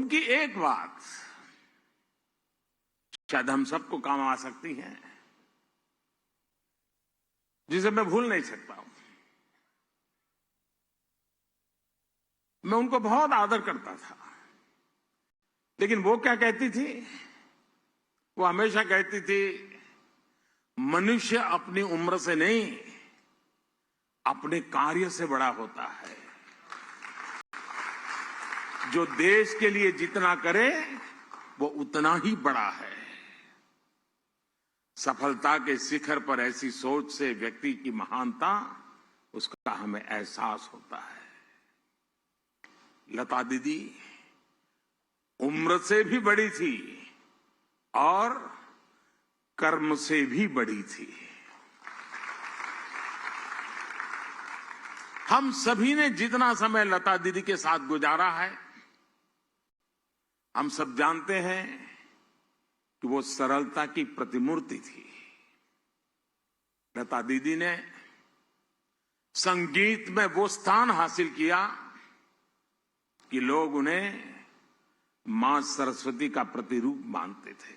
उनकी एक बात शायद हम सबको काम आ सकती है, जिसे मैं भूल नहीं सकता हूं। मैं उनको बहुत आदर करता था, लेकिन वो क्या कहती थी? वो हमेशा कहती थी, मनुष्य अपनी उम्र से नहीं, अपने कार्य से बड़ा होता है। जो देश के लिए जितना करे, वो उतना ही बड़ा है। सफलता के शिखर पर ऐसी सोच से व्यक्ति की महानता, उसका हमें एहसास होता है। लता दीदी उम्र से भी बड़ी थी और कर्म से भी बड़ी थी। हम सभी ने जितना समय लता दीदी के साथ गुजारा है, हम सब जानते हैं कि वो सरलता की प्रतिमूर्ति थी। लता दीदी ने संगीत में वो स्थान हासिल किया कि लोग उन्हें मां सरस्वती का प्रतिरूप मानते थे।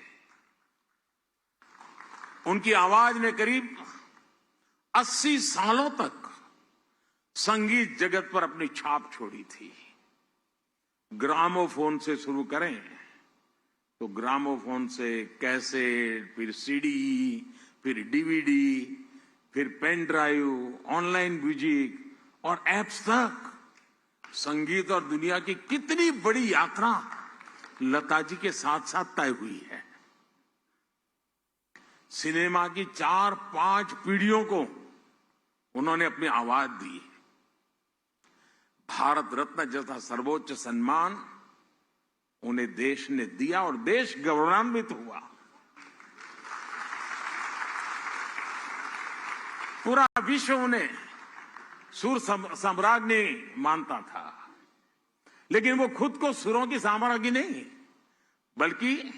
उनकी आवाज ने करीब 80 सालों तक संगीत जगत पर अपनी छाप छोड़ी थी। ग्रामोफोन से शुरू करें तो ग्रामोफोन से कैसेट, फिर सीडी, फिर डीवीडी, फिर पेन ड्राइव, ऑनलाइन म्यूजिक और एप्स तक संगीत और दुनिया की कितनी बड़ी यात्रा लता जी के साथ साथ तय हुई है। सिनेमा की 4-5 पीढ़ियों को उन्होंने अपनी आवाज दी। भारत रत्न जैसा सर्वोच्च सम्मान उन्हें देश ने दिया और देश गौरवान्वित हुआ। पूरा विश्व उन्हें सुर सम्राज्ञी मानता था, लेकिन वो खुद को सुरों की साम्राज्ञी नहीं, बल्कि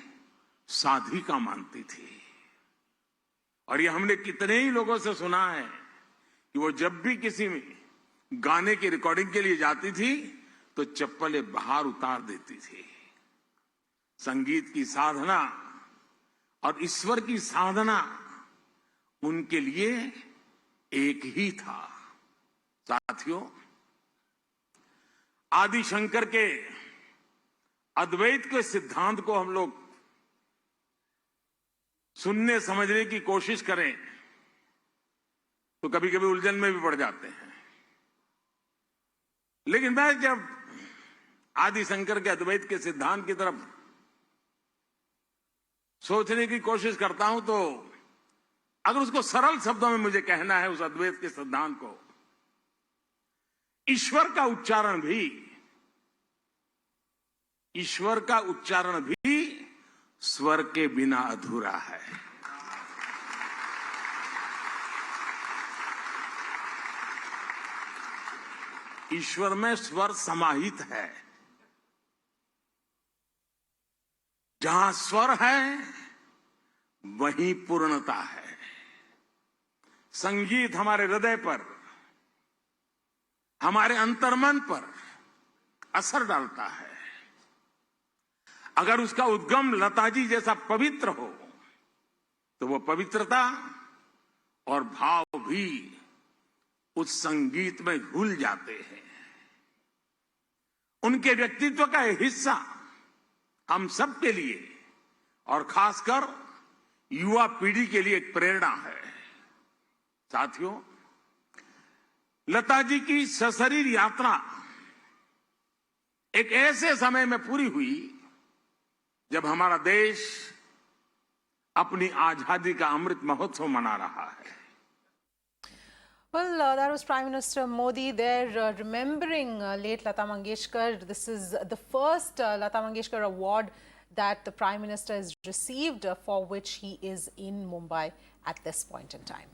साधिका मानती थी। और ये हमने कितने ही लोगों से सुना है कि वो जब भी किसी गाने की रिकॉर्डिंग के लिए जाती थी तो चप्पलें बाहर उतार देती थी। संगीत की साधना और ईश्वर की साधना उनके लिए एक ही था। साथियों, आदि शंकर के अद्वैत के सिद्धांत को हम लोग सुनने समझने की कोशिश करें तो कभी कभी उलझन में भी पड़ जाते हैं। लेकिन मैं जब आदि शंकर के अद्वैत के सिद्धांत की तरफ सोचने की कोशिश करता हूं तो अगर उसको सरल शब्दों में मुझे कहना है, उस अद्वैत के सिद्धांत को, ईश्वर का उच्चारण भी स्वर के बिना अधूरा है। ईश्वर में स्वर समाहित है। जहां स्वर है वहीं पूर्णता है। संगीत हमारे हृदय पर, हमारे अंतर्मन पर असर डालता है। अगर उसका उद्गम लता जी जैसा पवित्र हो तो वो पवित्रता और भाव भी उस संगीत में घुल जाते हैं। उनके व्यक्तित्व का एक हिस्सा हम सब के लिए और खासकर युवा पीढ़ी के लिए एक प्रेरणा है। साथियों, लता जी की सशरीर यात्रा एक ऐसे समय में पूरी हुई जब हमारा देश अपनी आजादी का अमृत महोत्सव मना रहा है। Well, that was Prime Minister Modi there remembering late Lata Mangeshkar. This is the first Lata Mangeshkar award that the Prime Minister has received, for which he is in Mumbai at this point in time.